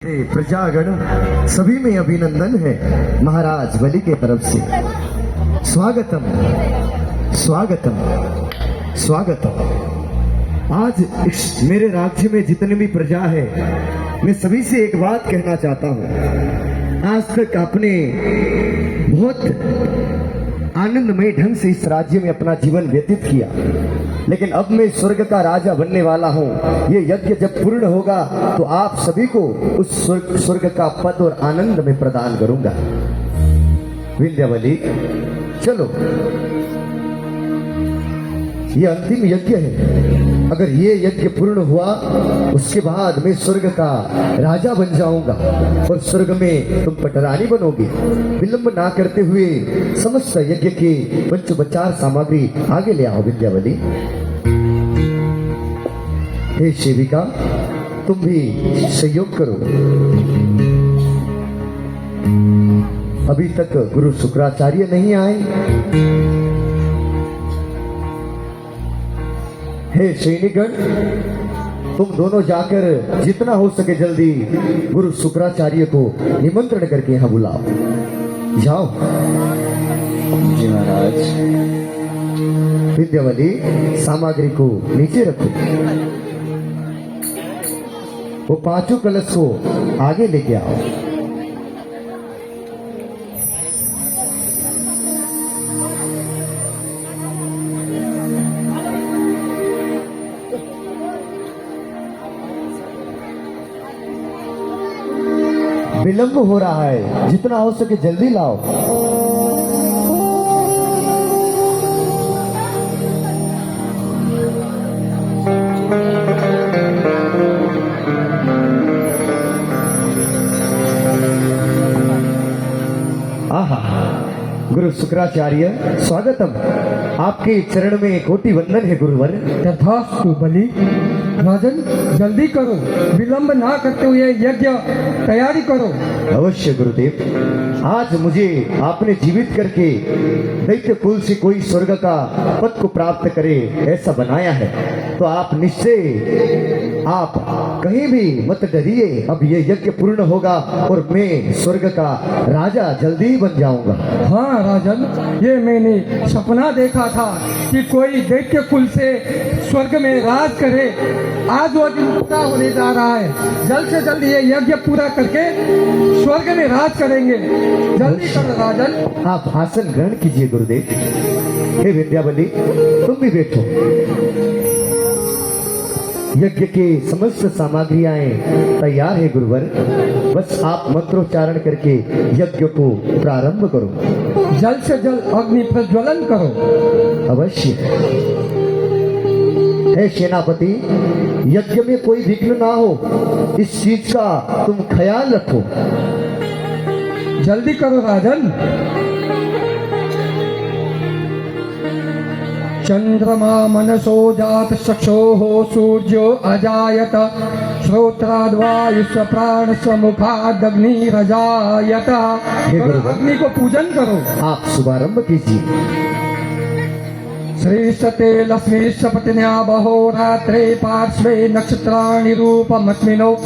प्रजागण सभी में अभिनंदन है महाराज बलि के तरफ से। स्वागतम स्वागतम स्वागतम। आज इस मेरे राज्य में जितने भी प्रजा है, मैं सभी से एक बात कहना चाहता हूँ। आज तक आपने बहुत आनंदमय ढंग से इस राज्य में अपना जीवन व्यतीत किया, लेकिन अब मैं स्वर्ग का राजा बनने वाला हूँ। ये यज्ञ जब पूर्ण होगा तो आप सभी को उस स्वर्ग का पद और आनंद में प्रदान करूंगा। विंध्यावली चलो, ये अंतिम यज्ञ है। अगर ये यज्ञ पूर्ण हुआ उसके बाद मैं स्वर्ग का राजा बन जाऊंगा और स्वर्ग में तुम पटरानी बनोगे। विलंब ना करते हुए समस्त यज्ञ के पंचोपचार सामग्री आगे ले आओ। विंध्यावली, हे सेविका, तुम भी सहयोग करो। अभी तक गुरु शुक्राचार्य नहीं आए। हे सैनिकगण, तुम दोनों जाकर जितना हो सके जल्दी गुरु शुक्राचार्य को निमंत्रण करके यहां बुलाओ। जाओ। जी महाराज। विंध्यावली, सामग्री को नीचे रखो। वो पांचों कलश को आगे लेके आओ। विलंब हो रहा है, जितना हो सके जल्दी लाओ। आहा, गुरु शुक्राचार्य स्वागतम। आपके चरण में कोटि वंदन है गुरुवर। तथास्तु बलि। राजन, जल्दी करो, विलंब ना करते हुए यज्ञ तैयारी करो। अवश्य गुरुदेव। आज मुझे आपने जीवित करके दैत्य कुल से कोई स्वर्ग का पद को प्राप्त करे ऐसा बनाया है, तो आप निश्चय आप कहीं भी मत डरिए। अब ये यज्ञ पूर्ण होगा और मैं स्वर्ग का राजा जल्दी ही बन जाऊंगा। हाँ राजन, ये मैंने सपना देखा था कि कोई दैत्य कुल से स्वर्ग में राज करे। आज वो दिन पूरा होने जा रहा है। जल्द से जल्द ये यज्ञ पूरा करके स्वर्ग में राज करेंगे। जल्दी करो राजन। आप आसन ग्रहण कीजिए गुरुदेव। हे विंध्यावली, तुम भी बैठो। यज्ञ के समस्त सामग्रियां तैयार है गुरुवर। बस आप मंत्रोच्चारण करके यज्ञ को प्रारंभ करो। जल्द से जल्द अग्नि प्रज्वलन करो। अवश्य। हे सेनापति, यज्ञ में कोई विघ्न ना हो, इस चीज का तुम ख्याल रखो। जल्दी करो राजन। चंद्रमा मनसो जात चक्षोः सूर्यो अजायत श्रोत्राद्वायुष्य प्राण मुखादग्निरजायत। अग्नि को पूजन करो। आप शुभारंभ कीजिए। श्रीशते लक्ष्मीशपत्न्या बहो रात्रे पार्श्वे नक्षत्राणि रूपमस्मिनो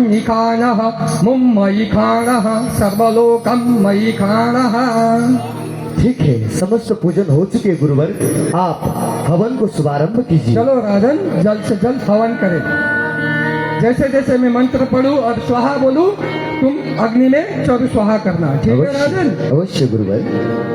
निखाणः मुम्मयि खाणः सर्वलोकं मयि खाणः। ठीक है, समस्त पूजन हो चुके गुरुवर। आप हवन को शुभारंभ कीजिए। चलो राजन, जल्द से जल्द हवन करें। जैसे जैसे मैं मंत्र पढ़ूं और स्वाहा बोलूं, तुम अग्नि में चरु स्वाहा करना। ठीक है राजन? अवश्य गुरुवर।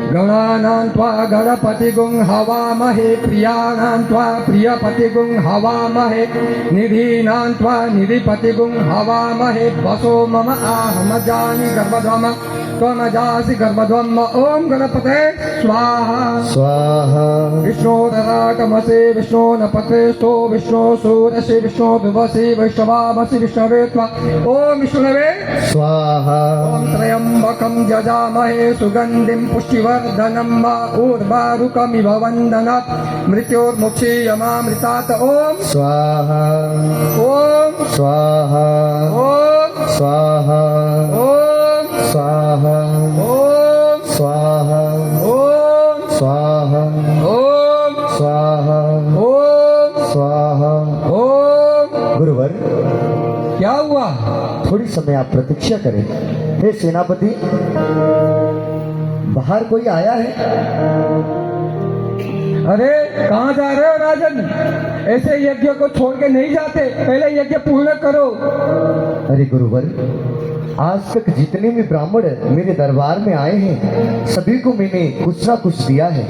गणानां त्वा गणपतिगुं हवामहे प्रियाणां त्वा प्रियपतिगुं हवामहे निधीनां त्वा निधिपतिगुं हवामहे वसो मम आहमजानि गर्भध्वम त्वमजासि गर्भध्वम। ओम गणपते स्वाहा स्वाहा। विष्णोदरागमसे विष्णो नपते स्तो विष्णो सूरसि विष्णो दुवसि वैष्णवामसि विष्णवे त्वा। ओम विष्णवे स्वाहा। ओम त्र्यंबकं जजामहे सुगंधिं पुष्टिवर्धनं ऊर्वारुकमिव वन्दनात् मृत्योर्मुक्षीयमामृतात्। ओम स्वाहा। ओम स्वाहा। ओम स्वाहा। ओम स्वाहा। ओम स्वाहा। ओम स्वाहा। ओम स्वाहा। ओम स्वाहा। ओम। गुरुवर, क्या हुआ? थोड़ी समय आप प्रतीक्षा करें। हे सेनापति, बाहर कोई आया है? अरे कहाँ जा रहे हो राजन? ऐसे यज्ञ को छोड़ के नहीं जाते, पहले यज्ञ पूर्ण करो। अरे गुरुवर, आज तक जितने भी ब्राह्मण मेरे दरबार में आए हैं सभी को मैंने कुछ ना कुछ दिया है,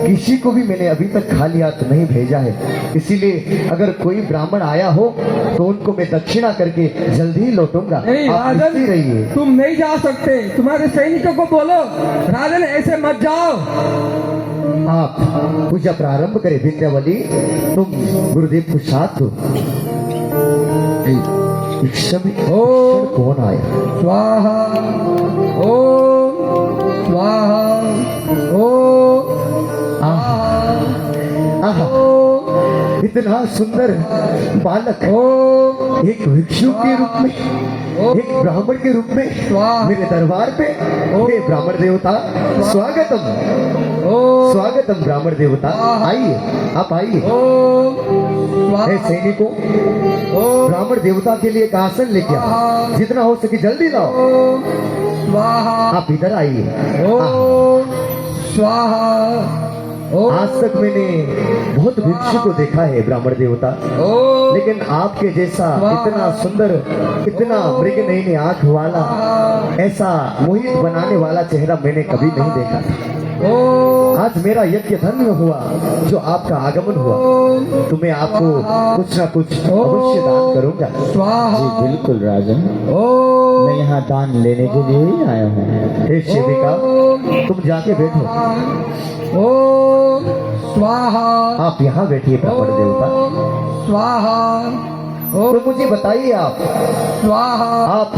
किसी को भी मैंने अभी तक खाली हाथ नहीं भेजा है। इसीलिए अगर कोई ब्राह्मण आया हो तो उनको मैं दक्षिणा करके जल्दी ही लौटूंगा। नहीं आप निश्चित राजन, रहिए। तुम नहीं जा सकते, तुम्हारे सैनिकों को बोलो राजन ऐसे मत जाओ। आप पूजा प्रारंभ करें विद्यावली, तुम गुरुदेव को साथ दो। इस समय कौन आया? स्वाहा ओम स्वाहा ओम आहा, इतना सुंदर बालक ओम एक भिक्षु के रूप में, एक ब्राह्मण के रूप में मेरे दरबार पे। हे ब्राह्मण देवता, स्वागतम ओम स्वागतम ब्राह्मण देवता, आइए, आप आइए। ओम हे स्वाहा सैनिकों, ओम ब्राह्मण देवता के लिए एक आसन लेके आओ, जितना हो सके जल्दी लाओ। ओम स्वाहा आप इधर आइए। ओम स्वाहा ओम आज तक मैंने बहुत भिक्षु को देखा है ब्राह्मण देवता, ओम लेकिन आपके जैसा इतना सुंदर, इतना मृगनयनी आंख वाला, ऐसा मोहित बनाने वाला चेहरा मैंने कभी नहीं देखा था। ओम आज मेरा यज्ञ धन्य हुआ जो आपका आगमन हुआ, तो मैं आपको कुछ ना कुछ अवश्य दान करूंगा। स्वाहा बिल्कुल राजन, ओम मैं यहाँ दान लेने के लिए ही आया हूँ। हे सेविका, तुम जाके बैठो। ओम स्वाहा आप यहाँ बैठिए ब्राह्मण देवता। ओम स्वाहा ओम तो मुझे बताइए आप स्वाहा आप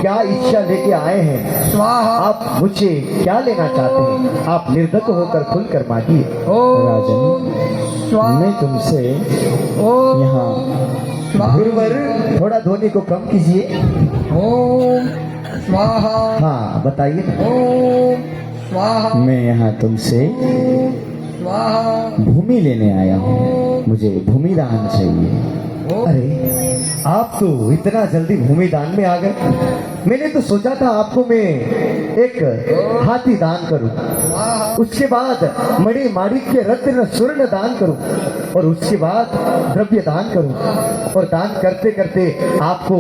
क्या इच्छा लेके आए हैं? स्वाहा आप मुझे क्या लेना चाहते हैं? आप निर्धक होकर खुलकर मांगिए। ओम राजन, स्वाहा मैं तुमसे ओम यहाँ स्वाहा गुरुवर, थोड़ा ध्वनि को कम कीजिए। ओम स्वाहा हाँ बताइए। ओम स्वाहा मैं यहाँ तुमसे स्वाहा भूमि लेने आया हूँ। मुझे भूमि दान चाहिए। अरे, आप तो इतना जल्दी भूमि दान में आ गए। मैंने तो सोचा था आपको मैं एक हाथी दान करूं, उसके बाद मणि माणिक्य रत्न स्वर्ण दान करूं, और उसके बाद द्रव्य दान करूं, और दान करते करते आपको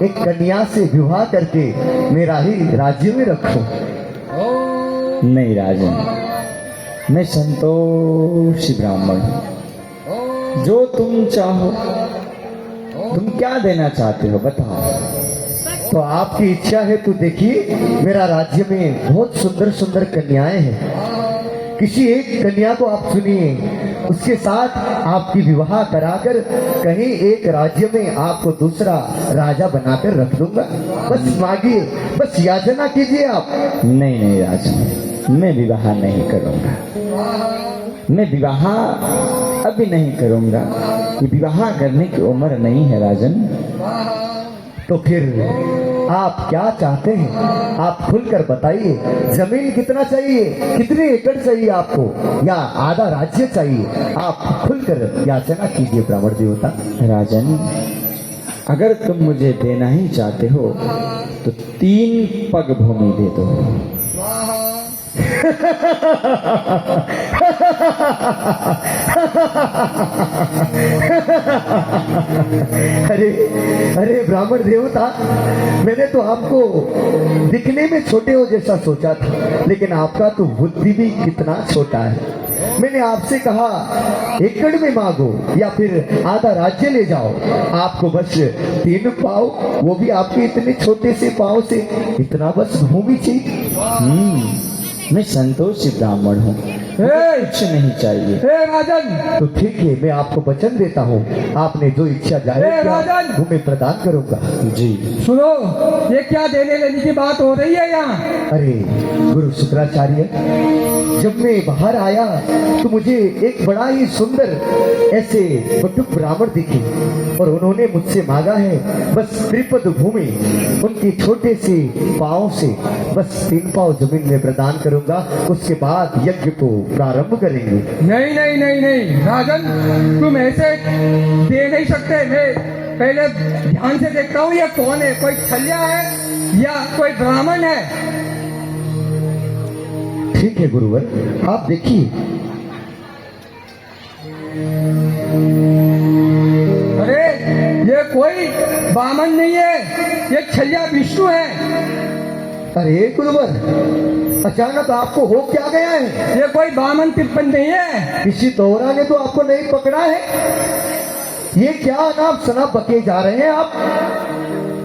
एक कन्या से विवाह करके मेरा ही राज्य में रखूं। नहीं राजन, मैं संतोषी ब्राह्मण हूँ। जो तुम चाहो, तुम क्या देना चाहते हो बताओ। तो आपकी इच्छा है तो देखिए, मेरा राज्य में बहुत सुंदर सुंदर कन्याएं हैं। किसी एक कन्या को आप सुनिए, उसके साथ आपकी विवाह कराकर कहीं एक राज्य में आपको दूसरा राजा बनाकर रख दूंगा। बस मांगिए, बस याचना कीजिए आप। नहीं नहीं राजन, मैं विवाह नहीं करूँगा। मैं विवाह अभी नहीं करूँगा। ये विवाह करने की उम्र नहीं है राजन। तो फिर आप क्या चाहते हैं? आप खुलकर बताइए। जमीन कितना चाहिए, कितने एकड़ चाहिए आपको, या आधा राज्य चाहिए? आप खुलकर याचना कीजिए ब्राह्मण देवता। राजन, अगर तुम मुझे देना ही चाहते हो तो 3 पग भूमि दे दो। अरे अरे ब्राह्मण देवता, मैंने तो आपको दिखने में छोटे हो जैसा सोचा था, लेकिन आपका तो बुद्धि भी कितना छोटा है। मैंने आपसे कहा एकड़ में मांगो या फिर आधा राज्य ले जाओ, आपको बस 3 पाव, वो भी आपके इतने छोटे से पाव से इतना बस भूमि चाहिए। मैं संतोषी ब्राह्मण हूँ, कुछ नहीं चाहिए। हे राजन, तो ठीक है, मैं आपको वचन देता हूँ, आपने जो इच्छा जाहिर हे किया राजन! वो मैं प्रदान करूंगा। जी सुनो, ये क्या देने लेने की बात हो रही है यहाँ? अरे गुरु शुक्राचार्य, जब मैं बाहर आया तो मुझे एक बड़ा ही सुंदर ऐसे बटुक ब्राह्मण दिखे, और उन्होंने मुझसे मांगा है बस 3 भूमि, उनके छोटे से पाँव से बस 3 पाँव जमीन में प्रदान करूंगा। उसके बाद यज्ञ को प्रारंभ करेंगे। नहीं नहीं नहीं नहीं राजन, तुम ऐसे दे नहीं सकते। पहले ध्यान से देखता हूँ ये कौन है, कोई छलिया है या कोई ब्राह्मण है। ठीक है गुरुवर, आप देखिए। अरे ये कोई ब्राह्मण नहीं है, ये छलिया विष्णु है। अरे गुरुवर, अचानक आपको हो क्या गया है? ये कोई ब्राह्मण तिरपन नहीं है। किसी तोरा ने तो आपको नहीं पकड़ा है? ये क्या अनाप शनाप बके जा रहे हैं आप?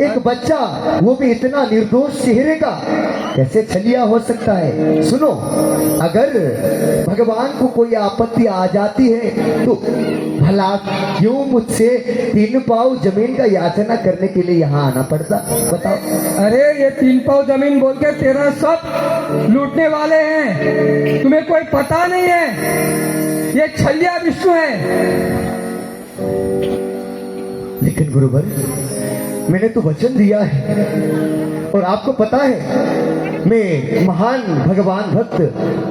एक बच्चा, वो भी इतना निर्दोष चेहरे का, कैसे छलिया हो सकता है? सुनो, अगर भगवान को कोई आपत्ति आ जाती है तो भला क्यों मुझसे 3 पाव जमीन का याचना करने के लिए यहाँ आना पड़ता? बताओ। अरे ये 3 पाव जमीन बोल के तेरा सब लूटने वाले हैं, तुम्हें कोई पता नहीं है, ये छलिया विष्णु है। लेकिन गुरुवर, मैंने तो वचन दिया है, और आपको पता है मैं महान भगवान भक्त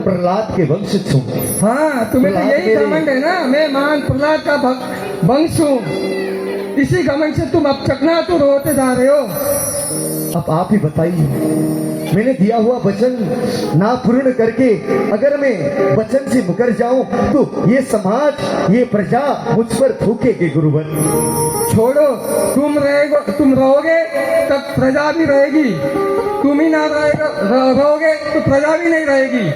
प्रहलाद के वंशज हूँ। हाँ, तुम्हें तो यही घमंड है ना, मैं महान प्रहलाद का वंश हूँ। इसी घमंड से तुम अब चकनाचूर होते जा रहे हो। अब आप ही बताइए, मैंने दिया हुआ वचन ना पूर्ण करके अगर मैं वचन से मुकर जाऊं तो ये समाज, ये प्रजा मुझ पर थूकेगी गुरुवर। छोड़ो, तुम रहोगे तब प्रजा भी रहेगी, तुम ही ना रहोगे तो प्रजा भी नहीं रहेगी।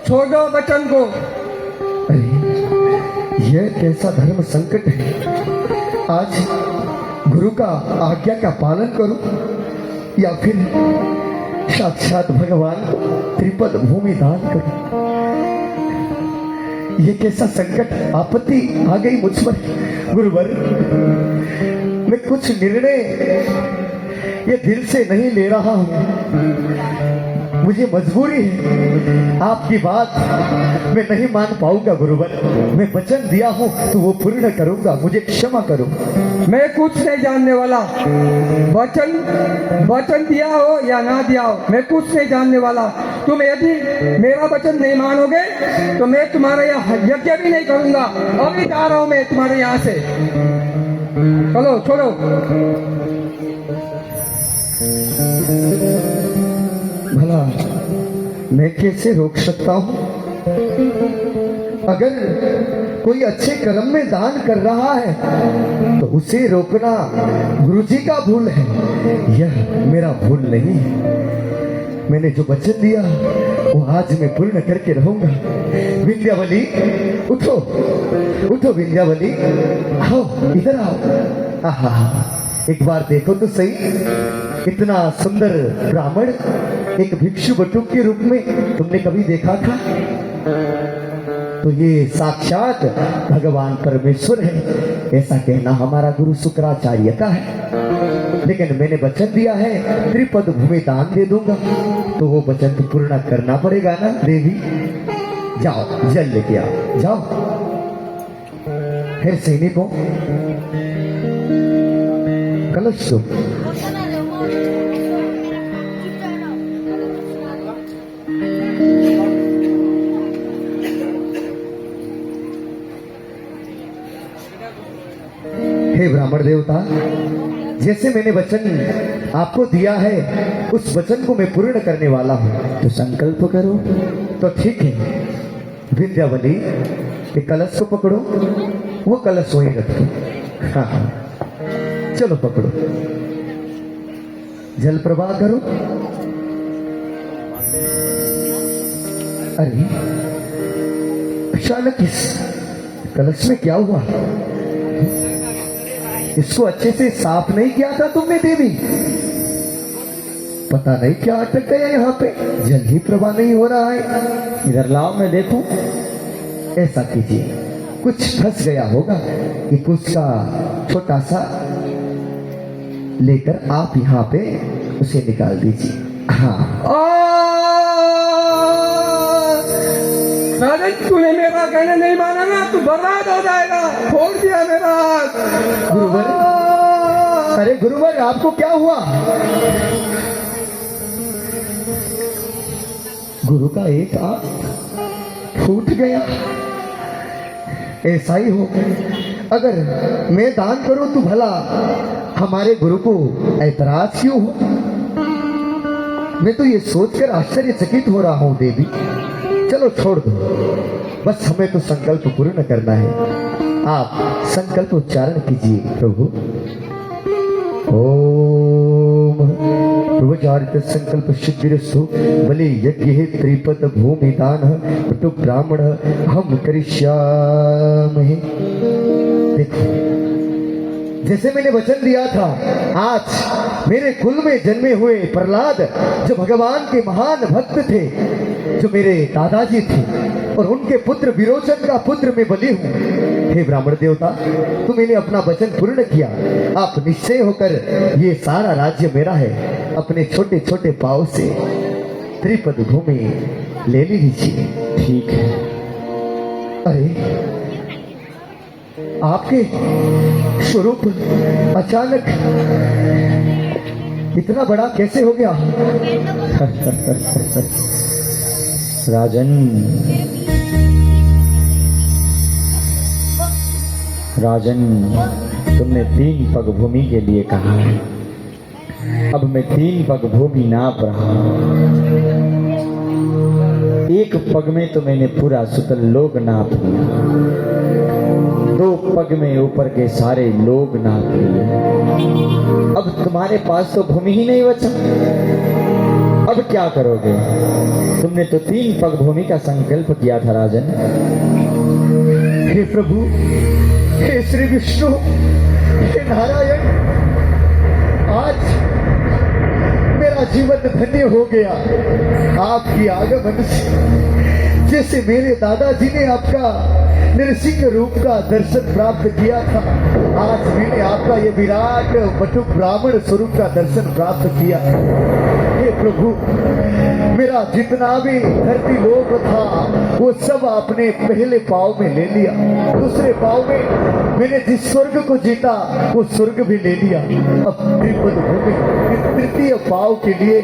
छोड़ दो वचन को। अरे यह कैसा धर्म संकट है? आज गुरु का आज्ञा का पालन करूं या फिर साक्षात भगवान को त्रिपद भूमि दान करूं? ये कैसा संकट, आपत्ति आ गई मुझ पर गुरुवर। मैं कुछ निर्णय ये दिल से नहीं ले रहा हूं, मुझे मजबूरी है। आपकी बात मैं नहीं मान पाऊंगा गुरुवर। मैं वचन दिया हूं तो वो पूर्ण करूंगा, मुझे क्षमा करो। मैं कुछ नहीं जानने वाला, वचन दिया हो या ना दिया हो, मैं कुछ नहीं जानने वाला। तुम यदि मेरा वचन नहीं मानोगे तो मैं तुम्हारे यहाँ यज्ञ भी नहीं करूंगा। अभी जा रहा हूं मैं तुम्हारे यहाँ से। चलो छोड़ो। भला मैं कैसे रोक सकता हूं? अगर कोई अच्छे कर्म में दान कर रहा है तो उसे रोकना गुरुजी का भूल है, यह मेरा भूल नहीं है। मैंने जो वचन दिया वो आज मैं पूर्ण करके रहूंगा। विंध्यावली उठो, उठो विंध्यावली, आओ इधर आओ। आहा, एक बार देखो तो सही, इतना सुंदर ब्राह्मण एक भिक्षु बटुक के रूप में तुमने कभी देखा था? तो ये साक्षात भगवान परमेश्वर है, ऐसा कहना हमारा गुरु शुक्राचार्य का है। लेकिन मैंने वचन दिया है त्रिपद भूमि दान दे दूंगा, तो वो वचन तो पूर्ण करना पड़ेगा ना देवी। जाओ जल लेके आओ, जाओ। फिर सैनिकों कलश दो। हे ब्राह्मण देवता, जैसे मैंने वचन आपको दिया है उस वचन को मैं पूर्ण करने वाला हूं, तो संकल्प करो। तो ठीक है विंध्यावली, ये कलश को पकड़ो, वो कलश वहीं रख दो। हाँ, चलो पकड़ो, जल प्रवाह करो। अरे अचानक इस कलश में क्या हुआ? इसको अच्छे से साफ नहीं किया था तुमने देवी? पता नहीं क्या अटक गया यहाँ पे, जल ही प्रवाह नहीं हो रहा है। इधर लाओ मैं देखूं। ऐसा कीजिए, कुछ फंस गया होगा, कि कुछ का छोटा सा लेकर आप यहाँ पे उसे निकाल दीजिए। हाँ राजन, तूने मेरा कहना नहीं माना ना, तू बर्बाद हो जाएगा। छोड़ दिया मेरा हाथ। गुरुवर, अरे गुरुवर आपको क्या हुआ? गुरु का एक आंख फूट गया। ऐसा ही हो, अगर मैं दान करूं तो भला हमारे गुरु को ऐतराज क्यों हो? मैं तो ये सोचकर आश्चर्यचकित हो रहा हूं देवी। चलो छोड़ दो, बस हमें तो संकल्प पूर्ण करना है। आप संकल्प उच्चारण कीजिए प्रभु। ओम प्रभुचारित संकल्प सिद्धिरस्तु बलि यज्ञ त्रिपद भूमि दान पटु ब्राह्मण हम करिष्यामहे। देखो, जैसे मैंने वचन दिया था, आज मेरे कुल में जन्मे हुए प्रहलाद जो भगवान के महान भक्त थे, जो मेरे दादाजी थे, और उनके पुत्र विरोचन का पुत्र मैं बलि हूं। हे ब्राह्मण देवता, तो मैंने अपना वचन पूर्ण किया। आप निश्चय होकर ये सारा राज्य मेरा है। अपने छोटे छोटे पांव से त्रिपद भूमि ले लीजिए। ठीक है। अरे, आपके स्वरूप अचानक इतना बड़ा कैसे हो गया? राजन, राजन, तुमने 3 पग भूमि के लिए कहा है। अब मैं 3 पग भूमि नाप रहा हूं। 1 पग में तो मैंने पूरा सुतल लोक नाप लिया, 2 पग में ऊपर के सारे लोग नाप लिए। अब तुम्हारे पास तो भूमि ही नहीं बचा। अब क्या करोगे? तुमने तो 3 पग भूमि का संकल्प किया था राजन। हे प्रभु, हे श्री विष्णु, हे नारायण, आज मेरा जीवन धन्य हो गया आपकी आगमन से। जैसे मेरे दादाजी ने आपका नरसिंह रूप का दर्शन प्राप्त किया था, आज मैंने आपका ये विराट बटु ब्राह्मण स्वरूप का दर्शन प्राप्त किया। हे प्रभु, मेरा जितना भी धरती लोक था वो सब आपने पहले पाव में ले लिया। दूसरे पाव में मैंने जिस स्वर्ग को जीता वो स्वर्ग भी ले लिया। अब त्रिपद भूमि तृतीय पाव के लिए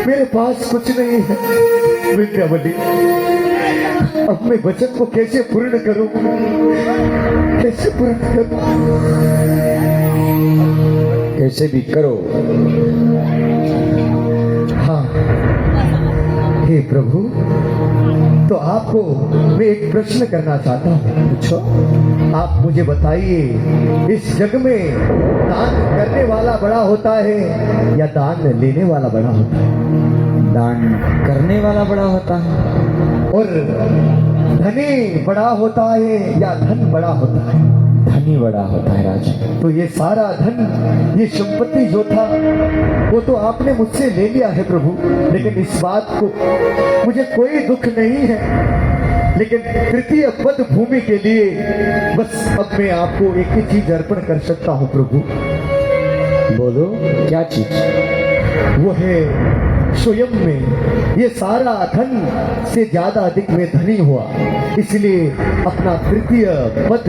मेरे पास कुछ नहीं है। विद्यावली, अब मैं वचन को कैसे पूर्ण करूं? कैसे पूर्ण करूं? कैसे भी करो। हाँ, हे प्रभु, तो आपको मैं एक प्रश्न करना चाहता हूँ। पूछो। आप मुझे बताइए, इस जग में दान करने वाला बड़ा होता है या दान लेने वाला बड़ा होता है? दान करने वाला बड़ा होता है। और धनी बड़ा होता है या धन बड़ा होता है? धनी बड़ा होता है राजा। तो ये सारा धन, ये संपत्ति जो था वो तो आपने मुझसे ले लिया है प्रभु, लेकिन इस बात को मुझे कोई दुख नहीं है। लेकिन तृतीय पद भूमि के लिए बस अब मैं आपको एक ही चीज अर्पण कर सकता हूँ प्रभु। बोलो, क्या चीज? वो है स्वयं में ये सारा धन से ज्यादा अधिक में धनी हुआ, इसलिए अपना तृतीय पद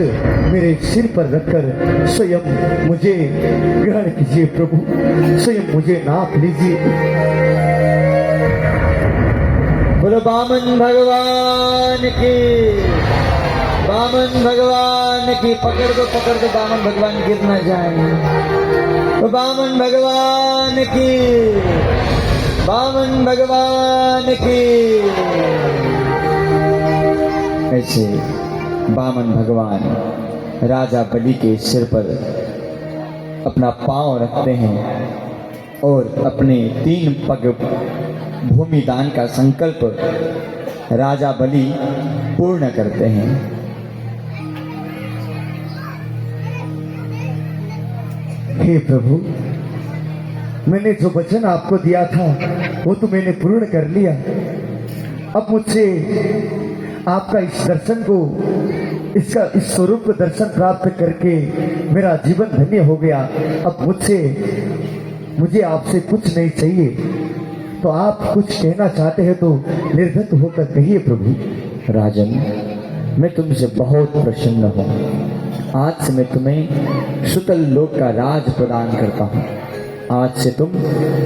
मेरे सिर पर रखकर स्वयं मुझे ग्रहण कीजिए प्रभु। स्वयं मुझे नाप लीजिए। बोलो बामन भगवान की, बामन भगवान की। पकड़ दो बामन भगवान गिर न जाए। तो बामन भगवान की, बामन भगवान की। ऐसे बामन भगवान राजा बलि के सिर पर अपना पांव रखते हैं और अपने 3 पग भूमि दान का संकल्प राजा बलि पूर्ण करते हैं। हे प्रभु, मैंने जो वचन आपको दिया था वो तो मैंने पूर्ण कर लिया। अब मुझसे आपका इस दर्शन को, इसका इस स्वरूप को दर्शन प्राप्त करके मेरा जीवन धन्य हो गया। अब मुझे आपसे कुछ नहीं चाहिए। तो आप कुछ कहना चाहते हैं तो निर्धत होकर कहिए प्रभु। राजन, मैं तुमसे बहुत प्रसन्न हूँ। आज से मैं तुम्हें सुतल लोक का राज प्रदान करता हूँ। आज से तुम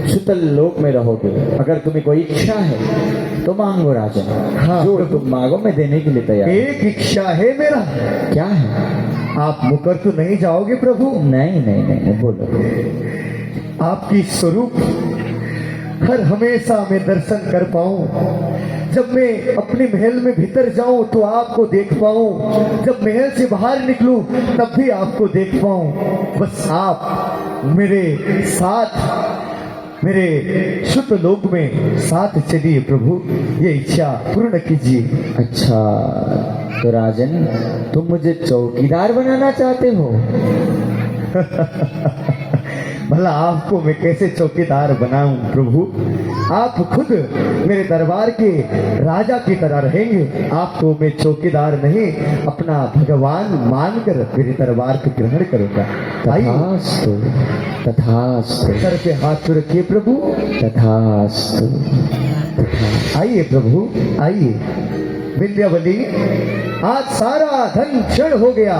सुतल लोक में रहोगे। अगर तुम्हें कोई इच्छा है तो मांगो राजन। हाँ, जो तुम मांगो मैं देने के लिए तैयार हूं। एक इच्छा है मेरा। क्या है? आप मुकर तो नहीं जाओगे प्रभु? नहीं नहीं नहीं, बोलो। आपकी स्वरूप हर हमेशा मैं दर्शन कर पाऊं। जब मैं अपने महल में भीतर जाऊं तो आपको देख पाऊं, जब महल से बाहर निकलूं तब भी आपको देख पाऊं। बस आप मेरे साथ, मेरे शुद्ध लोक में साथ चलिए प्रभु, ये इच्छा पूर्ण कीजिए। अच्छा, तो राजन तुम मुझे चौकीदार बनाना चाहते हो? भला आपको मैं कैसे चौकीदार बनाऊं प्रभु? आप खुद मेरे दरबार के राजा की तरह रहेंगे। आपको मैं चौकीदार नहीं, अपना भगवान मानकर मेरे दरबार को ग्रहण करूंगा। आइए, तथास्तु तथास्तु, सर पे हाथ तो रखिए प्रभु। तथास्तु तथास्तु। आइए प्रभु, आइए। विंध्यावली, आज सारा धन क्षण हो गया,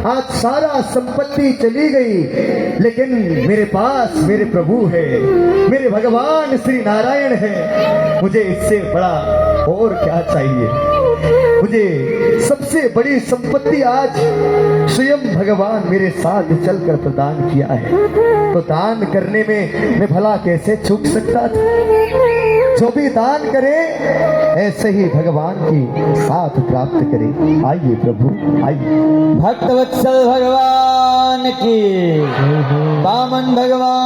आज सारा संपत्ति चली गई, लेकिन मेरे पास मेरे प्रभु है, मेरे भगवान श्री नारायण है। मुझे इससे बड़ा और क्या चाहिए? मुझे सबसे बड़ी संपत्ति आज स्वयं भगवान मेरे साथ चलकर प्रदान किया है, तो दान करने में मैं भला कैसे चूक सकता था? जो भी दान करे ऐसे ही भगवान की साथ प्राप्त करे। आइए प्रभु, आइए। भक्तवत्सल भगवान की, वामन भगवान